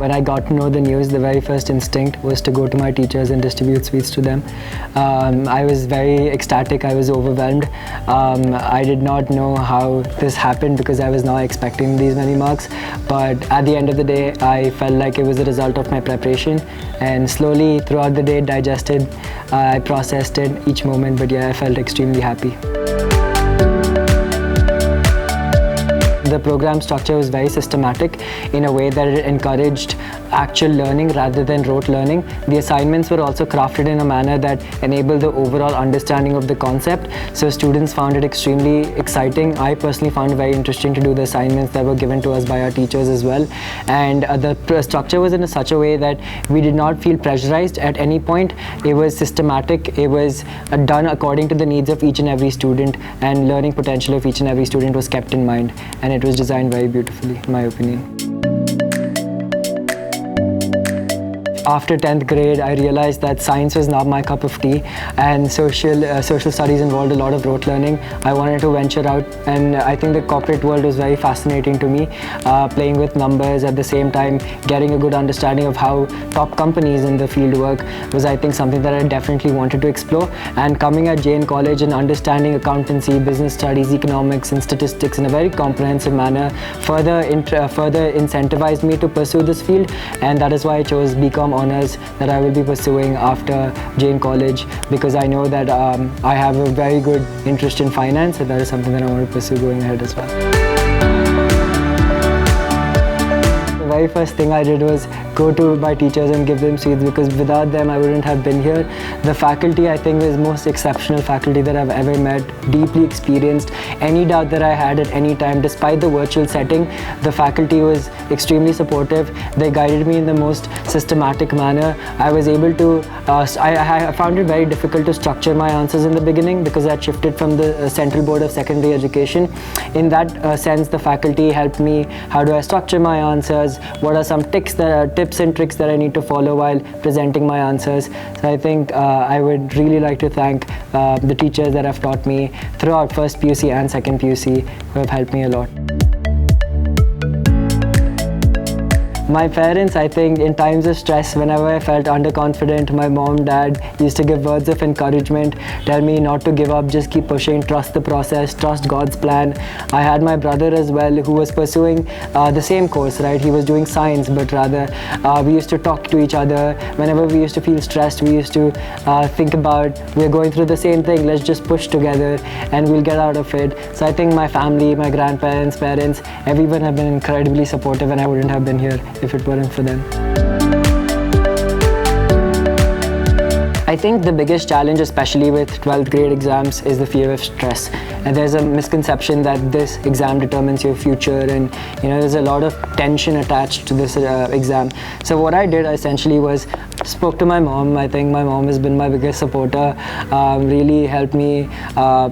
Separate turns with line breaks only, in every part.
when I got to know the news, the very first instinct was to go to my teachers and distribute sweets to them. I was very ecstatic, I was overwhelmed. I did not know how this happened because I was not expecting these many marks, but at the end of the day, I felt like it was a result of my preparation, and slowly throughout the day digested, I processed it each moment, but yeah, I felt extremely happy. The program structure was very systematic in a way that it encouraged actual learning rather than rote learning. The assignments were also crafted in a manner that enabled the overall understanding of the concept, so students found it extremely exciting. I personally found it very interesting to do the assignments that were given to us by our teachers as well, and the structure was in such a way that we did not feel pressurized at any point. It was systematic, it was done according to the needs of each and every student, and learning potential of each and every student was kept in mind, and it was designed very beautifully, in my opinion. After 10th grade, I realized that science was not my cup of tea, and social studies involved a lot of rote learning. I wanted to venture out, and I think the corporate world was very fascinating to me. Playing with numbers, at the same time getting a good understanding of how top companies in the field work was, I think, something that I definitely wanted to explore. And coming at Jain College and understanding accountancy, business studies, economics and statistics in a very comprehensive manner further incentivized me to pursue this field, and that is why I chose BCom honors that I will be pursuing after Jain College, because I know that I have a very good interest in finance, and that is something that I want to pursue going ahead as well. The very first thing I did was go to my teachers and give them sweets, because without them I wouldn't have been here. The faculty, I think, is most exceptional faculty that I've ever met, deeply experienced. Any doubt that I had at any time, despite the virtual setting, the faculty was extremely supportive. They guided me in the most systematic manner. I was able to, I found it very difficult to structure my answers in the beginning because I had shifted from the Central Board of Secondary Education. In that sense, the faculty helped me. How do I structure my answers? What are some tips and tricks that I need to follow while presenting my answers? So I think I would really like to thank the teachers that have taught me throughout first PUC and second PUC, who have helped me a lot. My parents, I think, in times of stress, whenever I felt underconfident, my mom, dad used to give words of encouragement, tell me not to give up, just keep pushing, trust the process, trust God's plan. I had my brother as well, who was pursuing the same course, right? He was doing science, but rather we used to talk to each other. Whenever we used to feel stressed, we used to think about, we're going through the same thing, let's just push together and we'll get out of it. So I think my family, my grandparents, parents, everyone have been incredibly supportive, and I wouldn't have been here if it weren't for them. I think the biggest challenge, especially with 12th grade exams, is the fear of stress. And there's a misconception that this exam determines your future, and there's a lot of tension attached to this exam. So what I did essentially was spoke to my mom. I think my mom has been my biggest supporter, really helped me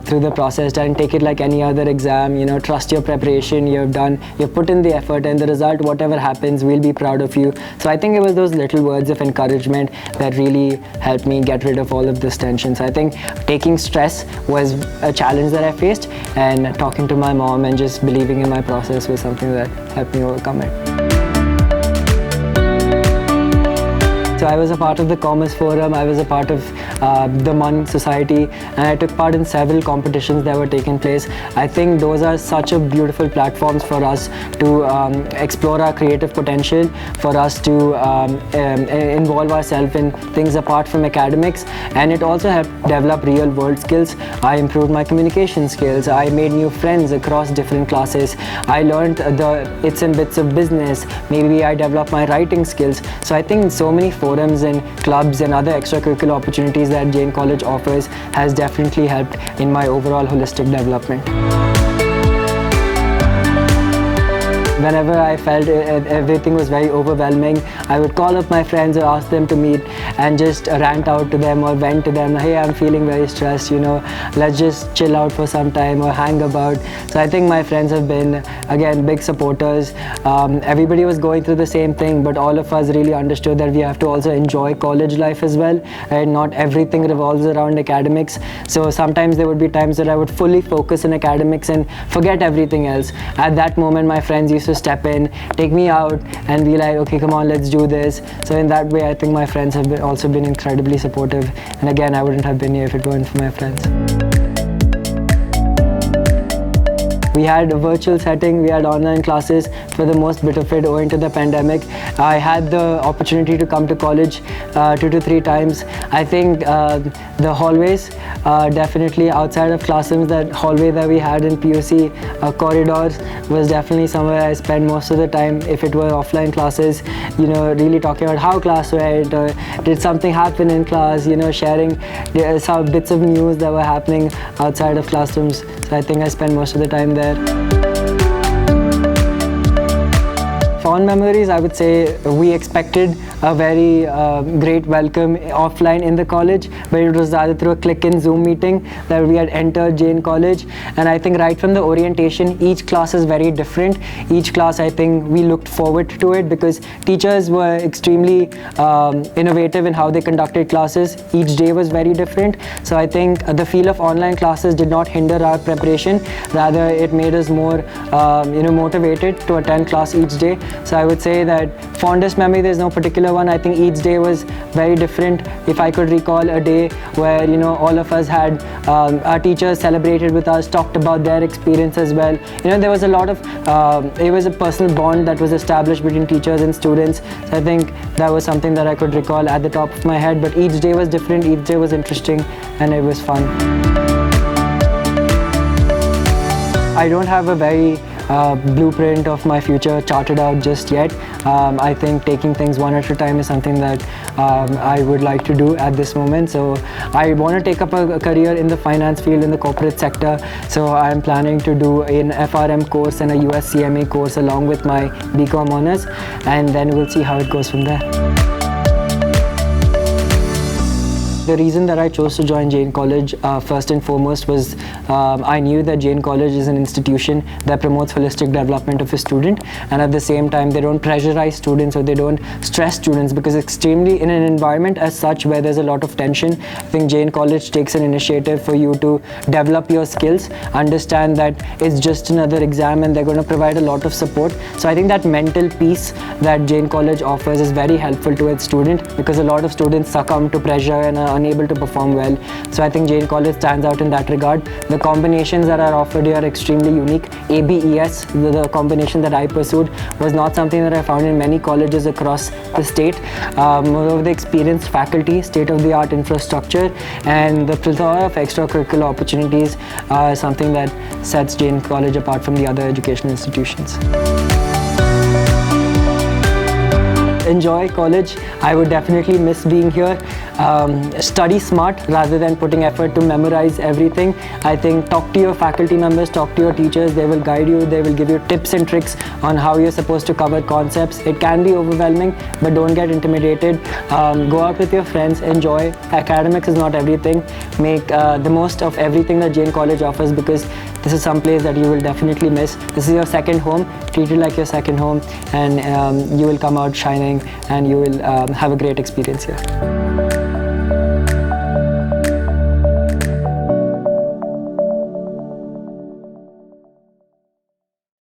through the process, and take it like any other exam. Trust your preparation, you've put in the effort, and the result, whatever happens, we'll be proud of you. So I think it was those little words of encouragement that really helped me get rid of all of this tension. So I think taking stress was a challenge that I faced, and talking to my mom and just believing in my process was something that helped me overcome it. So I was a part of the Commerce Forum, I was a part of the MUN Society, and I took part in several competitions that were taking place. I think those are such a beautiful platforms for us to explore our creative potential, for us to involve ourselves in things apart from academics, and it also helped develop real world skills. I improved my communication skills, I made new friends across different classes, I learned the its and bits of business, maybe I developed my writing skills. So I think so many forums and clubs and other extracurricular opportunities that Jain College offers has definitely helped in my overall holistic development. Whenever I felt everything was very overwhelming, I would call up my friends or ask them to meet and just rant out to them or vent to them, hey, I'm feeling very stressed, let's just chill out for some time or hang about. So I think my friends have been, again, big supporters. Everybody was going through the same thing, but all of us really understood that we have to also enjoy college life as well, and not everything revolves around academics. So sometimes there would be times that I would fully focus on academics and forget everything else. At that moment, my friends used used to step in, take me out and be like, okay, come on, let's do this. So in that way, I think my friends have also been incredibly supportive. And again, I wouldn't have been here if it weren't for my friends. We had a virtual setting, we had online classes for the most bit of it owing to the pandemic. I had the opportunity to come to college 2 to 3 times. I think the hallways, definitely outside of classrooms, that hallway that we had in PUC, corridors, was definitely somewhere I spent most of the time. If it were offline classes, you know, really talking about how class went, or did something happen in class, you know, sharing some bits of news that were happening outside of classrooms. So I think I spent most of the time there. Fond memories, I would say we expected a very great welcome offline in the college, but it was rather through a click-in Zoom meeting that we had entered Jain College. And I think right from the orientation, each class is very different. Each class, I think we looked forward to it because teachers were extremely innovative in how they conducted classes. Each day was very different. So I think the feel of online classes did not hinder our preparation. Rather, it made us more motivated to attend class each day. So I would say that fondest memory, there's no particular one. I think each day was very different. If I could recall a day where, you know, all of us had our teachers celebrated with us, talked about their experience as well. You know, there was a lot of, it was a personal bond that was established between teachers and students. So I think that was something that I could recall at the top of my head. But each day was different, each day was interesting, and it was fun. I don't have a very blueprint of my future charted out just yet. I think taking things one at a time is something that I would like to do at this moment. So I want to take up a career in the finance field, in the corporate sector. So I'm planning to do an FRM course and a US CMA course along with my BCom honors, and then we'll see how it goes from there. The reason that I chose to join Jain College first and foremost was I knew that Jain College is an institution that promotes holistic development of a student, and at the same time they don't pressurize students or they don't stress students, because extremely in an environment as such where there's a lot of tension, I think Jain College takes an initiative for you to develop your skills, understand that it's just another exam and they're going to provide a lot of support. So I think that mental peace that Jain College offers is very helpful to its student, because a lot of students succumb to pressure and are unable to perform well. So I think Jain College stands out in that regard. The combinations that are offered here are extremely unique. ABES, the combination that I pursued, was not something that I found in many colleges across the state. Moreover, the experienced faculty, state-of-the-art infrastructure, and the plethora of extracurricular opportunities are something that sets Jain College apart from the other educational institutions. Enjoy college. I would definitely miss being here. Study smart rather than putting effort to memorize everything. I think talk to your faculty members, talk to your teachers. They will guide you. They will give you tips and tricks on how you're supposed to cover concepts. It can be overwhelming, but don't get intimidated. Go out with your friends, enjoy. Academics is not everything. Make the most of everything that Jain College offers, because this is some place that you will definitely miss. This is your second home. Treat it like your second home, and you will come out shining, and you will have a great experience here.